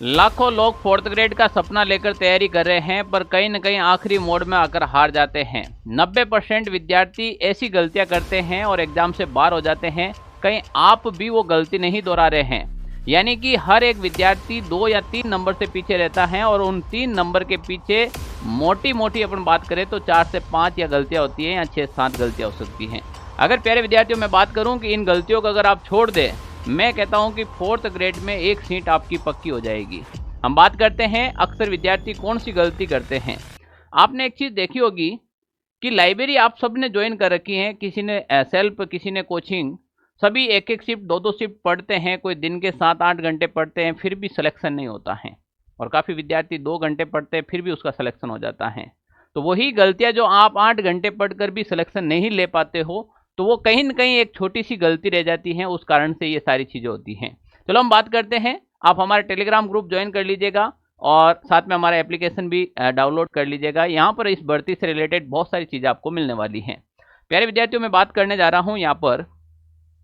लाखों लोग fourth grade का सपना लेकर तैयारी कर रहे हैं, पर कहीं न कहीं आखिरी मोड़ में आकर हार जाते हैं। 90% विद्यार्थी ऐसी गलतियां करते हैं और एग्जाम से बाहर हो जाते हैं। कहीं आप भी वो गलती नहीं दोहरा रहे हैं। यानी कि हर एक विद्यार्थी 2 या 3 नंबर से पीछे रहता है और उन 3 नंबर के पीछे मोटी मोटी अपन बात करें तो 4 से 5 या गलतियां होती हैं या 6-7 गलतियां हो सकती हैं। अगर प्यारे विद्यार्थियों मैं बात करूं कि इन गलतियों को अगर आप छोड़ दें, मैं कहता हूं कि फोर्थ ग्रेड में एक सीट आपकी पक्की हो जाएगी। हम बात करते हैं अक्सर विद्यार्थी कौन सी गलती करते हैं। आपने एक चीज देखी होगी कि लाइब्रेरी आप सब ने ज्वाइन कर रखी है, किसी ने सेल्फ, किसी ने कोचिंग, सभी एक एक शिफ्ट 2-2 शिफ्ट पढ़ते हैं, कोई दिन के 7-8 घंटे पढ़ते हैं, फिर भी सिलेक्शन नहीं होता है। और काफ़ी विद्यार्थी 2 घंटे पढ़ते हैं, फिर भी उसका सिलेक्शन हो जाता है। तो वही गलतियां जो आप 8 घंटे पढ़कर भी सिलेक्शन नहीं ले पाते हो, तो वो कहीं ना कहीं एक छोटी सी गलती रह जाती है, उस कारण से ये सारी चीज़ें होती हैं। चलो हम बात करते हैं। आप हमारे टेलीग्राम ग्रुप ज्वाइन कर लीजिएगा और साथ में हमारा एप्लीकेशन भी डाउनलोड कर लीजिएगा। यहाँ पर इस भर्ती से रिलेटेड बहुत सारी चीज़ें आपको मिलने वाली हैं। प्यारे विद्यार्थियों में बात करने जा रहा हूँ यहाँ पर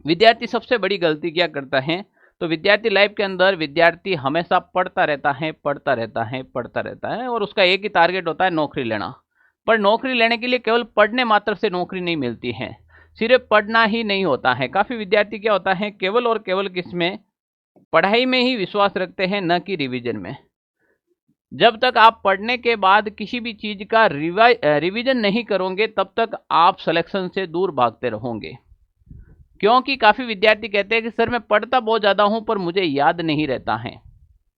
विद्यार्थी सबसे बड़ी गलती क्या करता है। तो विद्यार्थी लाइफ के अंदर विद्यार्थी हमेशा पढ़ता रहता है, पढ़ता रहता है, पढ़ता रहता है और उसका एक ही टारगेट होता है नौकरी लेना। पर नौकरी लेने के लिए केवल पढ़ने मात्र से नौकरी नहीं मिलती है, सिर्फ पढ़ना ही नहीं होता है। काफ़ी विद्यार्थी क्या होता है, केवल और केवल किसमें, पढ़ाई में ही विश्वास रखते हैं, न कि रिवीजन में। जब तक आप पढ़ने के बाद किसी भी चीज़ का रिवीजन नहीं करोगे, तब तक आप सिलेक्शन से दूर भागते रहोगे। क्योंकि काफ़ी विद्यार्थी कहते हैं कि सर मैं पढ़ता बहुत ज़्यादा हूँ पर मुझे याद नहीं रहता है।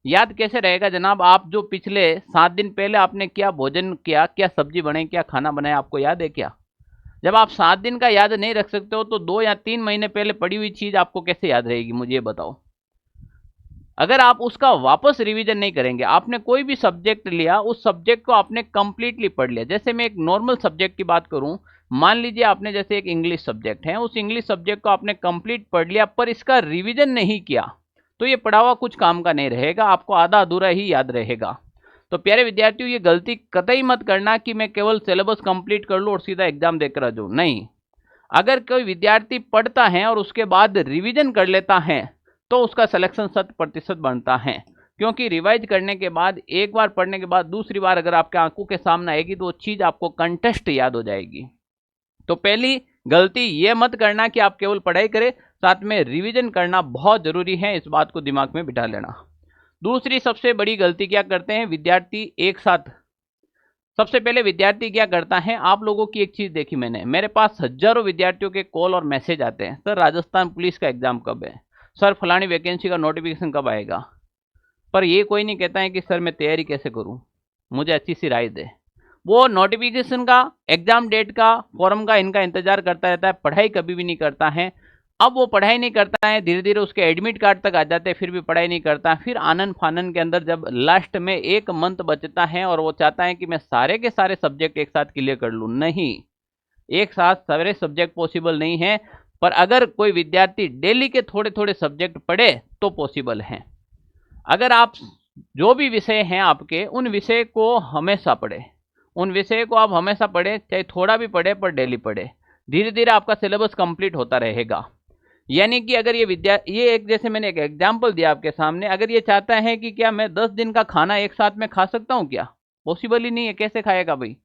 याद कैसे रहेगा जनाब? आप जो पिछले 7 दिन पहले आपने क्या भोजन किया, क्या सब्जी बनाई, क्या खाना बनाया, आपको याद है क्या? जब आप 7 दिन का याद नहीं रख सकते हो तो 2 या 3 महीने पहले पढ़ी हुई चीज़ आपको कैसे याद रहेगी, मुझे ये बताओ। अगर आप उसका वापस रिवीजन नहीं करेंगे, आपने कोई भी सब्जेक्ट लिया, उस सब्जेक्ट को आपने कंप्लीटली पढ़ लिया। जैसे मैं एक नॉर्मल सब्जेक्ट की बात करूं, मान लीजिए आपने जैसे एक इंग्लिश सब्जेक्ट है, उस इंग्लिश सब्जेक्ट को आपने कंप्लीट पढ़ लिया पर इसका रिवीजन नहीं किया, तो ये पढ़ा हुआ कुछ काम का नहीं रहेगा, आपको आधा अधूरा ही याद रहेगा। तो प्यारे विद्यार्थियों, ये गलती कतई मत करना कि मैं केवल सिलेबस कंप्लीट कर लूँ और सीधा एग्जाम देकर आ जाऊँ। नहीं, अगर कोई विद्यार्थी पढ़ता है और उसके बाद रिवीजन कर लेता है तो उसका सिलेक्शन 100% बनता है। क्योंकि रिवाइज करने के बाद, एक बार पढ़ने के बाद दूसरी बार अगर आपके आंखों के सामने आएगी तो वो चीज़ आपको कंटेस्ट याद हो जाएगी। तो पहली गलती ये मत करना कि आप केवल पढ़ाई करें, साथ में रिवीजन करना बहुत ज़रूरी है, इस बात को दिमाग में बिठा लेना। दूसरी सबसे बड़ी गलती क्या करते हैं विद्यार्थी एक साथ। सबसे पहले विद्यार्थी क्या करता है, आप लोगों की एक चीज़ देखी मैंने, मेरे पास हजारों विद्यार्थियों के कॉल और मैसेज आते हैं, सर राजस्थान पुलिस का एग्ज़ाम कब है, सर फलानी वैकेंसी का नोटिफिकेशन कब आएगा। पर ये कोई नहीं कहता है कि सर मैं तैयारी कैसे करूं, मुझे अच्छी सी राय दे। वो नोटिफिकेशन का, एग्जाम डेट का, फॉर्म का, इनका इंतजार करता रहता है, पढ़ाई कभी भी नहीं करता है। अब वो पढ़ाई नहीं करता है, धीरे धीरे उसके एडमिट कार्ड तक आ जाते हैं, फिर भी पढ़ाई नहीं करता। फिर आनंद फानन के अंदर जब लास्ट में 1 मंथ बचता है और वो चाहता है कि मैं सारे के सारे सब्जेक्ट एक साथ क्लियर कर लूँ, नहीं, एक साथ सारे सब्जेक्ट पॉसिबल नहीं है। पर अगर कोई विद्यार्थी डेली के थोड़े थोड़े सब्जेक्ट पढ़े तो पॉसिबल है। अगर आप जो भी विषय हैं आपके, उन विषय को हमेशा पढ़े, उन विषय को आप हमेशा पढ़े, चाहे थोड़ा भी पढ़े पर डेली पढ़े, धीरे धीरे आपका सिलेबस कंप्लीट होता रहेगा। यानी कि अगर ये एक, जैसे मैंने एक एग्जाम्पल दिया आपके सामने, अगर ये चाहता है कि क्या मैं 10 दिन का खाना एक साथ में खा सकता हूँ, क्या पॉसिबल ही नहीं है, कैसे खाएगा भाई।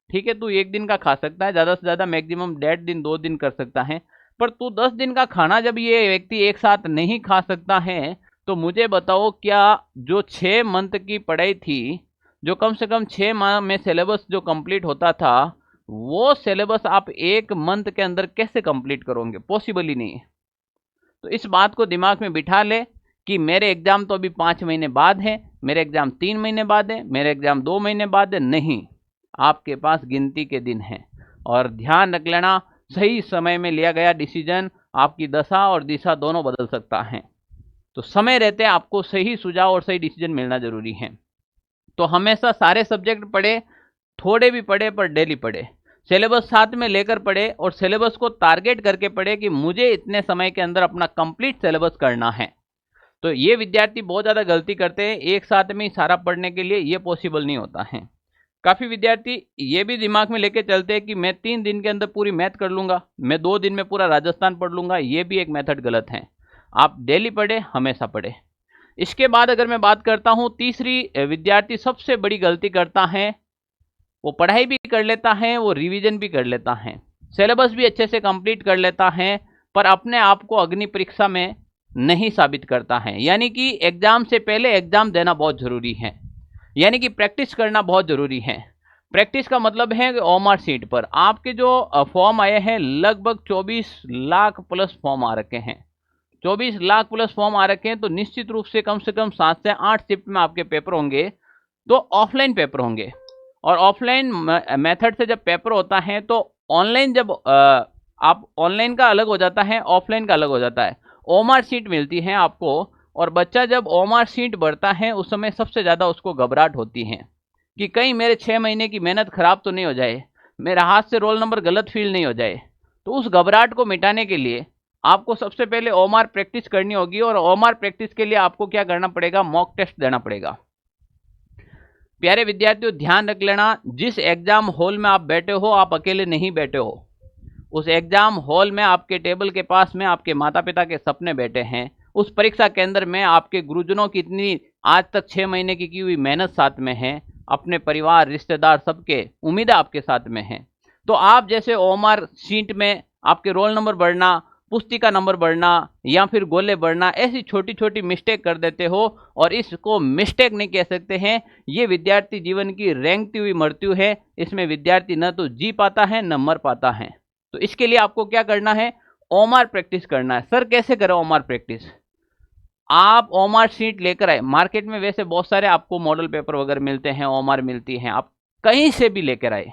ठीक है, तू 1 दिन का खा सकता है, ज़्यादा से ज़्यादा मैक्सिमम 1.5 दिन 2 दिन कर सकता है, पर तू 10 दिन का खाना जब ये व्यक्ति एक साथ नहीं खा सकता है, तो मुझे बताओ क्या जो 6 मंथ की पढ़ाई थी, जो कम से कम 6 माह में सिलेबस जो कंप्लीट होता था, वो सिलेबस आप 1 मंथ के अंदर कैसे कंप्लीट करोगे, पॉसिबल ही नहीं है। तो इस बात को दिमाग में बिठा ले कि मेरे एग्जाम तो अभी 5 महीने बाद है, मेरे एग्जाम 3 महीने बाद है, मेरे एग्जाम 2 महीने बाद है, नहीं, आपके पास गिनती के दिन हैं। और ध्यान रख लेना, सही समय में लिया गया डिसीजन आपकी दशा और दिशा दोनों बदल सकता है। तो समय रहते आपको सही सुझाव और सही डिसीजन मिलना जरूरी है। तो हमेशा सारे सब्जेक्ट पढ़े, थोड़े भी पढ़े पर डेली पढ़े, सिलेबस साथ में लेकर पढ़े और सिलेबस को टारगेट करके पढ़े कि मुझे इतने समय के अंदर अपना कंप्लीट सिलेबस करना है। तो ये विद्यार्थी बहुत ज़्यादा गलती करते हैं, एक साथ में ही सारा पढ़ने के लिए ये पॉसिबल नहीं होता है। काफ़ी विद्यार्थी ये भी दिमाग में लेके चलते हैं कि मैं 3 दिन के अंदर पूरी मैथ कर लूँगा, मैं 2 दिन में पूरा राजस्थान पढ़ लूँगा, ये भी एक मेथड गलत है। आप डेली पढ़े, हमेशा पढ़े। इसके बाद अगर मैं बात करता हूं, तीसरी विद्यार्थी सबसे बड़ी गलती करता है, वो पढ़ाई भी कर लेता है, वो रिवीजन भी कर लेता है, सिलेबस भी अच्छे से कंप्लीट कर लेता है, पर अपने आप को अग्नि परीक्षा में नहीं साबित करता है। यानी कि एग्जाम से पहले एग्जाम देना बहुत जरूरी है, यानी कि प्रैक्टिस करना बहुत जरूरी है। प्रैक्टिस का मतलब है कि ओएमआर शीट पर आपके जो फॉर्म आए हैं, लगभग 24 लाख प्लस फॉर्म आ रखे हैं, 24 लाख प्लस फॉर्म आ रखे हैं, तो निश्चित रूप से कम 7 से 8 शिफ्ट में आपके पेपर होंगे, तो ऑफलाइन पेपर होंगे। और ऑफलाइन मेथड से जब पेपर होता है तो ऑनलाइन जब आप ऑनलाइन का अलग हो जाता है, ऑफलाइन का अलग हो जाता है। ओएमआर शीट मिलती है आपको, और बच्चा जब ओएमआर शीट भरता है उस समय सबसे ज़्यादा उसको घबराहट होती है कि कहीं मेरे 6 महीने की मेहनत खराब तो नहीं हो जाए, मेरा हाथ से रोल नंबर गलत फील नहीं हो जाए। तो उस घबराहट को मिटाने के लिए आपको सबसे पहले ओएमआर प्रैक्टिस करनी होगी, और ओएमआर प्रैक्टिस के लिए आपको क्या करना पड़ेगा, मॉक टेस्ट देना पड़ेगा। प्यारे विद्यार्थियों, ध्यान रख लेना, जिस एग्जाम हॉल में आप बैठे हो, आप अकेले नहीं बैठे हो। उस एग्जाम हॉल में आपके टेबल के पास में आपके माता पिता के सपने बैठे हैं। उस परीक्षा केंद्र में आपके गुरुजनों की इतनी आज तक 6 महीने की हुई मेहनत साथ में है, अपने परिवार रिश्तेदार सबके उम्मीदें आपके साथ में हैं। तो आप जैसे ओएमआर शीट में आपके रोल नंबर बढ़ना, पुस्तिका नंबर बढ़ना या फिर गोले बढ़ना, ऐसी छोटी छोटी मिस्टेक कर देते हो, और इसको मिस्टेक नहीं कह सकते हैं, ये विद्यार्थी जीवन की रेंगती हुई मृत्यु है। इसमें विद्यार्थी न तो जी पाता है न मर पाता है। तो इसके लिए आपको क्या करना है, ओएमआर प्रैक्टिस करना है। सर कैसे करें ओएमआर प्रैक्टिस? आप ओएमआर शीट लेकर आए, मार्केट में वैसे बहुत सारे आपको मॉडल पेपर वगैरह मिलते हैं, ओएमआर मिलती हैं, आप कहीं से भी लेकर आए।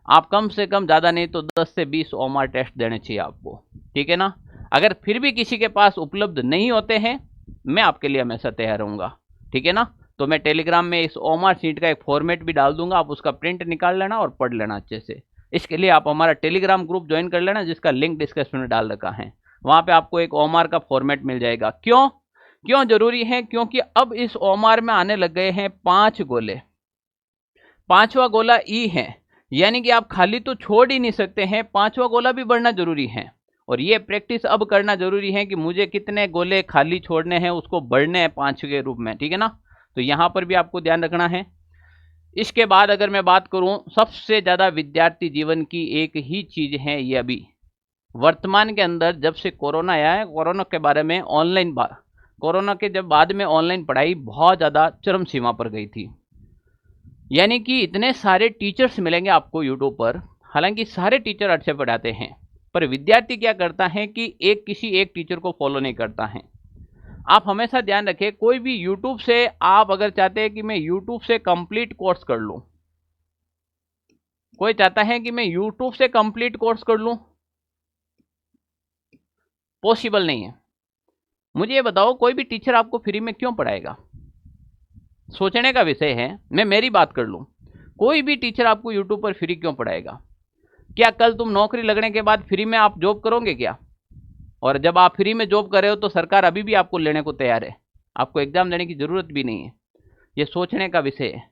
आप कम से कम ज़्यादा नहीं तो 10 से 20 ओएमआर टेस्ट देने चाहिए आपको, ठीक है ना। अगर फिर भी किसी के पास उपलब्ध नहीं होते हैं, मैं आपके लिए हमेशा तैयार रहूँगा, ठीक है ना। तो मैं टेलीग्राम में इस ओएमआर शीट का एक फॉर्मेट भी डाल दूंगा, आप उसका प्रिंट निकाल लेना और पढ़ लेना अच्छे से। इसके लिए आप हमारा टेलीग्राम ग्रुप ज्वाइन कर लेना, जिसका लिंक डिस्क्रिप्शन में डाल रखा है। वहाँ पे आपको एक ओएमआर का फॉर्मेट मिल जाएगा। क्यों जरूरी है? क्योंकि अब इस ओएमआर में आने लग गए हैं 5 गोले, 5वां गोला ई है, यानी कि आप खाली तो छोड़ ही नहीं सकते हैं, 5वां गोला भी बढ़ना जरूरी है। और ये प्रैक्टिस अब करना जरूरी है कि मुझे कितने गोले खाली छोड़ने हैं, उसको बढ़ने हैं 5 के रूप में, ठीक है ना। तो यहाँ पर भी आपको ध्यान रखना है। इसके बाद अगर मैं बात करूं, सबसे ज़्यादा विद्यार्थी जीवन की एक ही चीज़ है, ये अभी वर्तमान के अंदर जब से कोरोना आया है, कोरोना के बारे में कोरोना के जब बाद में ऑनलाइन पढ़ाई बहुत ज़्यादा चरम सीमा पर गई थी। यानी कि इतने सारे टीचर्स मिलेंगे आपको यूट्यूब पर, हालांकि सारे टीचर अच्छे पढ़ाते हैं, पर विद्यार्थी क्या करता है कि किसी एक टीचर को फॉलो नहीं करता है। आप हमेशा ध्यान रखें, कोई भी यूट्यूब से आप अगर चाहते हैं कि मैं यूट्यूब से कंप्लीट कोर्स कर लूं, कोई चाहता है कि मैं यूट्यूब से कंप्लीट कोर्स कर लूं, पॉसिबल नहीं है। मुझे ये बताओ, कोई भी टीचर आपको फ्री में क्यों पढ़ाएगा? सोचने का विषय है। मैं मेरी बात कर लूं, कोई भी टीचर आपको यूट्यूब पर फ्री क्यों पढ़ाएगा? क्या कल तुम नौकरी लगने के बाद फ्री में आप जॉब करोगे क्या? और जब आप फ्री में जॉब कर रहे हो तो सरकार अभी भी आपको लेने को तैयार है, आपको एग्जाम देने की जरूरत भी नहीं है। ये सोचने का विषय है।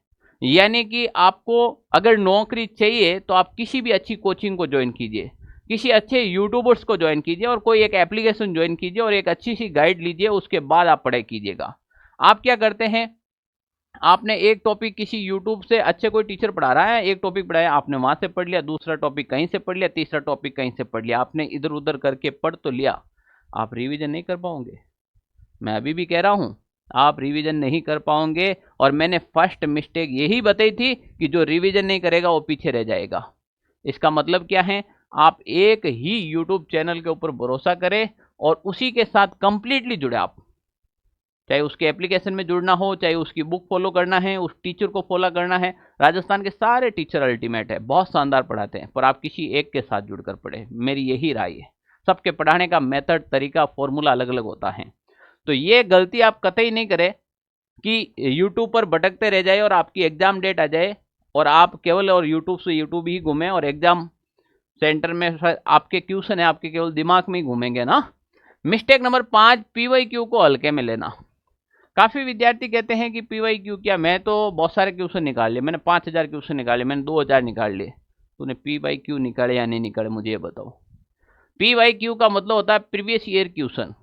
यानी कि आपको अगर नौकरी चाहिए तो आप किसी भी अच्छी कोचिंग को ज्वाइन कीजिए, किसी अच्छे यूट्यूबर्स को ज्वाइन कीजिए, और कोई एक एप्लीकेशन ज्वाइन कीजिए और एक अच्छी सी गाइड लीजिए, उसके बाद आप पढ़ाई कीजिएगा। आप क्या करते हैं, आपने एक टॉपिक किसी यूट्यूब से अच्छे कोई टीचर पढ़ा रहा है, एक टॉपिक पढ़ाया, आपने वहां से पढ़ लिया, दूसरा टॉपिक कहीं से पढ़ लिया, तीसरा टॉपिक कहीं से पढ़ लिया, आपने इधर उधर करके पढ़ तो लिया, आप रिवीजन नहीं कर पाओगे। मैं अभी भी कह रहा हूं, आप रिवीजन नहीं कर पाओगे। और मैंने फर्स्ट मिस्टेक यही बताई थी कि जो रिवीजन नहीं करेगा वो पीछे रह जाएगा। इसका मतलब क्या है, आप एक ही यूट्यूब चैनल के ऊपर भरोसा करें और उसी के साथ कंप्लीटली जुड़े। आप चाहे उसके एप्लीकेशन में जुड़ना हो, चाहे उसकी बुक फॉलो करना है, उस टीचर को फॉलो करना है। राजस्थान के सारे टीचर अल्टीमेट है, बहुत शानदार पढ़ाते हैं, पर आप किसी एक के साथ जुड़कर पढ़े, मेरी यही राय है। सबके पढ़ाने का मेथड, तरीका, फॉर्मूला अलग अलग होता है। तो ये गलती आप कतई नहीं करें कि यूट्यूब पर भटकते रह जाए और आपकी एग्जाम डेट आ जाए और आप केवल और यूट्यूब से यूट्यूब ही घूमें, और एग्जाम सेंटर में आपके क्वेश्चन है आपके केवल दिमाग में ही घूमेंगे ना। मिस्टेक नंबर 5, PYQ को हल्के में लेना। काफ़ी विद्यार्थी कहते हैं कि PYQ क्या, मैं तो बहुत सारे क्वेश्चन निकाल लिए, मैंने 5000 क्वेश्चन निकाले, मैंने 2000 निकाल लिए। तूने PYQ निकाले या नहीं निकाले, मुझे ये बताओ। PYQ का मतलब होता है प्रीवियस ईयर क्वेश्चन।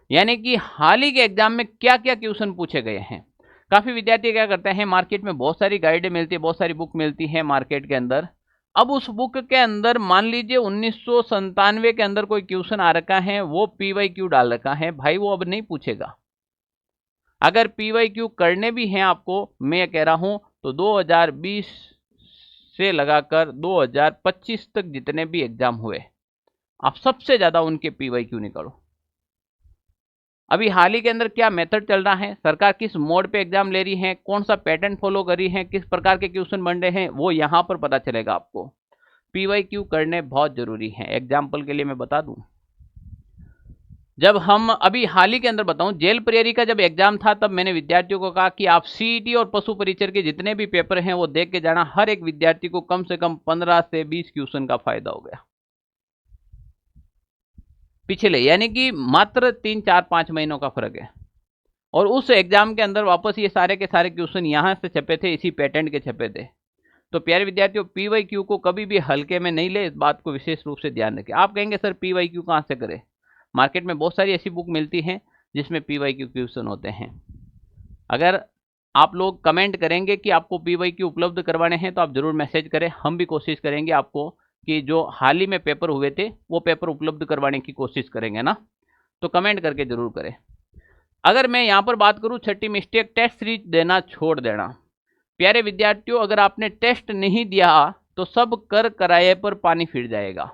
यानी कि हाल ही के एग्जाम में क्या क्या क्वेश्चन पूछे गए हैं। काफी विद्यार्थी क्या करते हैं, मार्केट में बहुत सारी गाइडें मिलती है, बहुत सारी बुक मिलती है मार्केट के अंदर। अब उस बुक के अंदर मान लीजिए 1997 के अंदर कोई क्वेश्चन आ रखा है, वो PYQ डाल रखा है, भाई वो अब नहीं पूछेगा। अगर PYQ करने भी हैं आपको, मैं कह रहा हूं तो 2020 से लगाकर 2025 तक जितने भी एग्जाम हुए, आप सबसे ज्यादा उनके PYQ निकालो। अभी हाल ही के अंदर क्या मेथड चल रहा है, सरकार किस मोड पे एग्जाम ले रही है, कौन सा पैटर्न फॉलो कर रही है, किस प्रकार के क्वेश्चन बन रहे हैं, वो यहां पर पता चलेगा आपको। PYQ करने बहुत जरूरी है। एग्जाम्पल के लिए मैं बता दूं, जब हम अभी हाल ही के अंदर बताऊं, जेल प्रेरी का जब एग्जाम था, तब मैंने विद्यार्थियों को कहा कि आप CET और पशु परिचर के जितने भी पेपर हैं वो देख के जाना। हर एक विद्यार्थी को कम से कम 15 से 20 क्वेश्चन का फायदा हो गया पिछले, यानी कि मात्र 3-4-5 महीनों का फर्क है। और उस एग्जाम के अंदर वापस ये सारे के सारे क्वेश्चन यहां से छपे थे, इसी पैटर्न के छपे थे। तो प्यारे विद्यार्थियों, PYQ को कभी भी हल्के में नहीं ले, इस बात को विशेष रूप से ध्यान रखें। आप कहेंगे सर PYQ कहां से करें, मार्केट में बहुत सारी ऐसी बुक मिलती हैं जिसमें PYQ क्वेश्चन होते हैं। अगर आप लोग कमेंट करेंगे कि आपको PYQ उपलब्ध करवाने हैं तो आप जरूर मैसेज करें, हम भी कोशिश करेंगे आपको कि जो हाल ही में पेपर हुए थे वो पेपर उपलब्ध करवाने की कोशिश करेंगे ना, तो कमेंट करके जरूर करें। अगर मैं यहाँ पर बात करूँ, छठी मिस्टेक, टेस्ट सीरीज देना छोड़ देना। प्यारे विद्यार्थियों, अगर आपने टेस्ट नहीं दिया तो सब कर कराए पर पानी फिर जाएगा।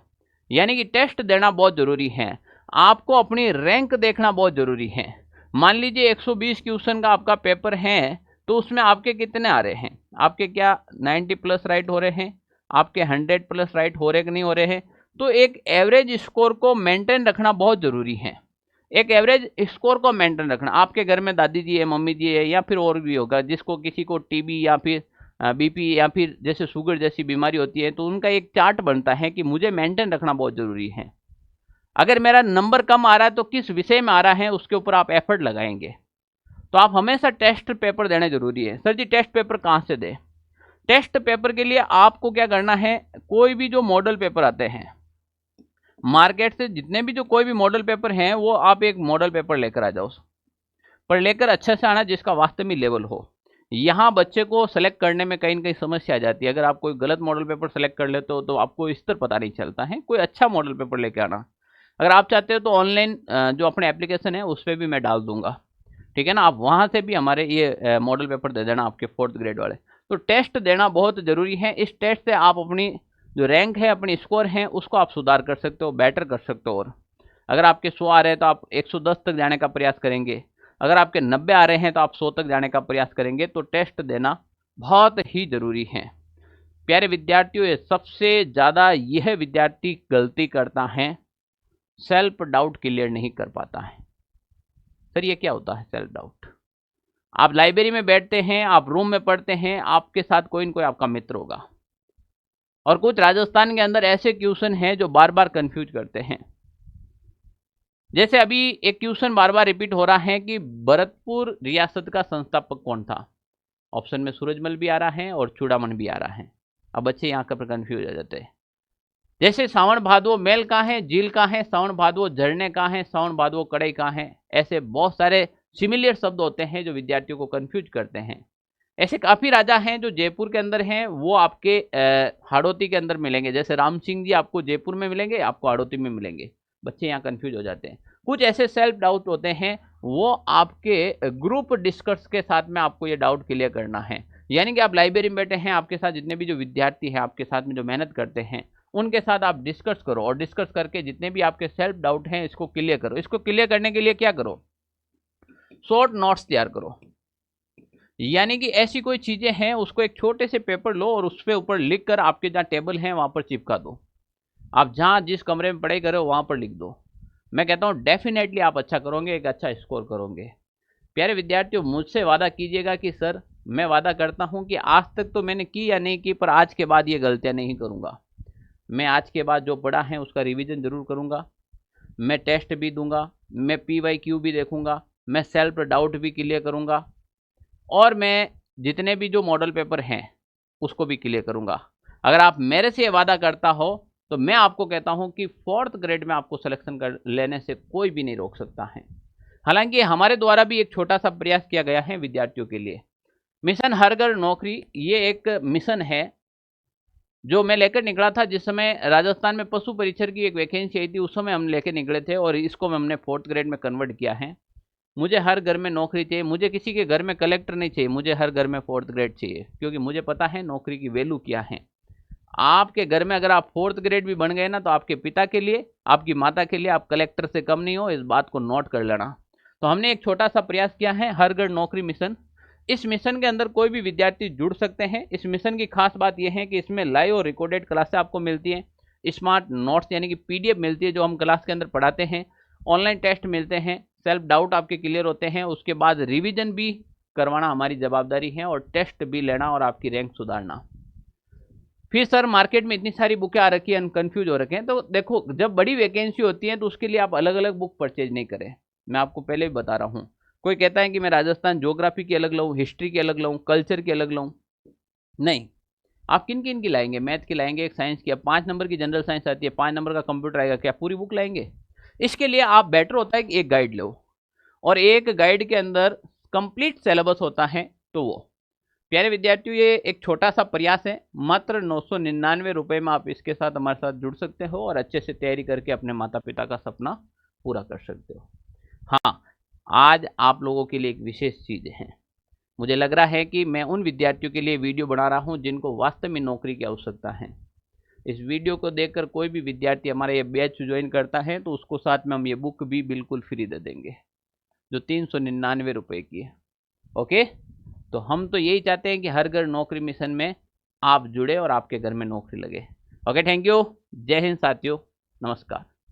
यानी कि टेस्ट देना बहुत जरूरी है, आपको अपनी रैंक देखना बहुत जरूरी है। मान लीजिए 120 क्वेश्चन का आपका पेपर है, तो उसमें आपके कितने आ रहे हैं, आपके क्या 90 प्लस राइट हो रहे हैं, आपके 100 प्लस राइट हो रहे कि नहीं हो रहे हैं। तो एक एवरेज स्कोर को मेंटेन रखना बहुत जरूरी है। एक एवरेज स्कोर को मेंटेन रखना। आपके घर में दादी जी है, मम्मी जी है, या फिर और भी होगा जिसको किसी को TB या फिर BP या फिर जैसे शुगर जैसी बीमारी होती है, तो उनका एक चार्ट बनता है कि मुझे मेंटेन रखना बहुत जरूरी है। अगर मेरा नंबर कम आ रहा है तो किस विषय में आ रहा है उसके ऊपर आप एफर्ट लगाएंगे। तो आप हमेशा टेस्ट पेपर देने जरूरी है। सर जी टेस्ट पेपर कहाँ से दे, टेस्ट पेपर के लिए आपको क्या करना है, कोई भी जो मॉडल पेपर आते हैं मार्केट से, जितने भी जो कोई भी मॉडल पेपर हैं, वो आप एक मॉडल पेपर लेकर आ जाओ, पर लेकर अच्छे से आना जिसका वास्तव में लेवल हो। यहाँ बच्चे को सेलेक्ट करने में कहीं ना कहीं समस्या आ जाती है। अगर आप कोई गलत मॉडल पेपर सेलेक्ट कर लेते हो तो आपको स्तर पता नहीं चलता है। कोई अच्छा मॉडल पेपर लेके आना। अगर आप चाहते हो तो ऑनलाइन जो अपने एप्लीकेशन है उस पर भी मैं डाल दूंगा, ठीक है ना, आप वहाँ से भी हमारे ये मॉडल पेपर दे देना आपके 4th ग्रेड वाले। तो टेस्ट देना बहुत ज़रूरी है। इस टेस्ट से आप अपनी जो रैंक है, अपनी स्कोर है, उसको आप सुधार कर सकते हो, बेटर कर सकते हो। और अगर आपके 100 आ रहे हैं तो आप 110 तक जाने का प्रयास करेंगे। अगर आपके 90 आ रहे हैं तो आप 100 तक जाने का प्रयास करेंगे। तो टेस्ट देना बहुत ही ज़रूरी है। प्यारे विद्यार्थियों, ये सबसे ज़्यादा यह विद्यार्थी गलती करता है, सेल्फ डाउट क्लियर नहीं कर पाता है। सर ये क्या होता है सेल्फ डाउट? आप लाइब्रेरी में बैठते हैं, आप रूम में पढ़ते हैं, आपके साथ कोई न कोई आपका मित्र होगा, और कुछ राजस्थान के अंदर ऐसे क्वेश्चन हैं जो बार बार कंफ्यूज करते हैं। जैसे अभी एक क्वेश्चन बार बार रिपीट हो रहा है कि भरतपुर रियासत का संस्थापक कौन था। ऑप्शन में सूरजमल भी आ रहा है और चूड़ामन भी आ रहा है। अब बच्चे यहाँ पर कंफ्यूज हो जाते हैं। जैसे सावन भादो मेल कहाँ है, झील कहाँ है, सावन भादो झरने कहाँ है, सावन भादो कड़ई कहाँ है। ऐसे बहुत सारे सिमिलर शब्द होते हैं जो विद्यार्थियों को कंफ्यूज करते हैं। ऐसे काफ़ी राजा हैं जो जयपुर के अंदर हैं, वो आपके हाड़ौती के अंदर मिलेंगे। जैसे राम सिंह जी आपको जयपुर में मिलेंगे, आपको हाड़ौती में मिलेंगे। बच्चे यहाँ कंफ्यूज हो जाते हैं। कुछ ऐसे सेल्फ डाउट होते हैं, वो आपके ग्रुप डिस्कस के साथ में आपको ये डाउट क्लियर करना है। यानी कि आप लाइब्रेरी में बैठे हैं, आपके साथ जितने भी जो विद्यार्थी हैं, आपके साथ में जो मेहनत करते हैं, उनके साथ आप डिस्कस करो, और डिस्कस करके जितने भी आपके सेल्फ डाउट हैं इसको क्लियर करो। इसको क्लियर करने के लिए क्या करो, शॉर्ट नोट्स तैयार करो। यानी कि ऐसी कोई चीजें हैं उसको एक छोटे से पेपर लो और उस पर ऊपर लिख कर आपके जहाँ टेबल है वहां पर चिपका दो। आप जहाँ जिस कमरे में पढ़ाई कर रहे हो वहां पर लिख दो। मैं कहता हूँ डेफिनेटली आप अच्छा करोगे, एक अच्छा स्कोर करोगे। प्यारे विद्यार्थियों, मुझसे वादा कीजिएगा कि सर मैं वादा करता हूँ कि आज तक तो मैंने की या नहीं की, पर आज के बाद ये गलतियाँ नहीं करूँगा। मैं आज के बाद जो पढ़ा है उसका रिवीजन जरूर करूँगा, मैं टेस्ट भी दूंगा, मैं PYQ भी देखूंगा, मैं सेल्फ डाउट भी क्लियर करूँगा, और मैं जितने भी जो मॉडल पेपर हैं उसको भी क्लियर करूँगा। अगर आप मेरे से ये वादा करता हो तो मैं आपको कहता हूँ कि 4th ग्रेड में आपको सिलेक्शन कर लेने से कोई भी नहीं रोक सकता है। हालांकि हमारे द्वारा भी एक छोटा सा प्रयास किया गया है विद्यार्थियों के लिए। मिशन हर घर नौकरी ये एक मिशन है जो मैं लेकर निकला था जिस समय राजस्थान में पशु परीक्षक की एक वैकेंसी आई थी, उस समय हम लेकर निकले थे और इसको हमने 4th ग्रेड में कन्वर्ट किया है। मुझे हर घर में नौकरी चाहिए, मुझे किसी के घर में कलेक्टर नहीं चाहिए, मुझे हर घर में 4th ग्रेड चाहिए, क्योंकि मुझे पता है नौकरी की वैल्यू क्या है। आपके घर में अगर आप 4th ग्रेड भी बन गए ना, तो आपके पिता के लिए, आपकी माता के लिए आप कलेक्टर से कम नहीं हो, इस बात को नोट कर लेना। तो हमने एक छोटा सा प्रयास किया है, हर घर नौकरी मिशन। इस मिशन के अंदर कोई भी विद्यार्थी जुड़ सकते हैं। इस मिशन की खास बात यह है कि इसमें लाइव और रिकॉर्डेड क्लासें आपको मिलती हैं, स्मार्ट नोट्स यानी कि PDF मिलती है जो हम क्लास के अंदर पढ़ाते हैं, ऑनलाइन टेस्ट मिलते हैं, सेल्फ डाउट आपके क्लियर होते हैं, उसके बाद रिवीजन भी करवाना हमारी जवाबदारी है और टेस्ट भी लेना और आपकी रैंक सुधारना। फिर सर मार्केट में इतनी सारी बुकें आ रखी हैं, कन्फ्यूज हो रखे हैं। तो देखो, जब बड़ी वैकेंसी होती है तो उसके लिए आप अलग अलग बुक परचेज नहीं करें, मैं आपको पहले भी बता रहा हूँ। कोई कहता है कि मैं राजस्थान ज्योग्राफी की अलग लाऊं, हिस्ट्री की अलग लाऊं, कल्चर की अलग लाऊं, नहीं। आप किन किन की लाएंगे? मैथ की लाएंगे, एक साइंस की, अब 5 नंबर की जनरल साइंस आती है, 5 नंबर का कंप्यूटर आएगा, क्या पूरी बुक लाएंगे? इसके लिए आप बेटर होता है कि एक गाइड लो, और एक गाइड के अंदर कंप्लीट सिलेबस होता है। तो वो प्यारे विद्यार्थियों, ये एक छोटा सा प्रयास है, मात्र 999 रुपये में आप इसके साथ हमारे साथ जुड़ सकते हो और अच्छे से तैयारी करके अपने माता पिता का सपना पूरा कर सकते हो। हाँ, आज आप लोगों के लिए एक विशेष चीज़ है। मुझे लग रहा है कि मैं उन विद्यार्थियों के लिए वीडियो बना रहा हूं जिनको वास्तव में नौकरी की आवश्यकता है। इस वीडियो को देखकर कोई भी विद्यार्थी हमारा ये बैच ज्वाइन करता है तो उसको साथ में हम ये बुक भी बिल्कुल फ्री दे देंगे जो 399 रुपये की है। ओके, तो हम तो यही चाहते हैं कि हर घर नौकरी मिशन में आप जुड़े और आपके घर में नौकरी लगे। Okay, thank you. जय हिंद साथियों, नमस्कार।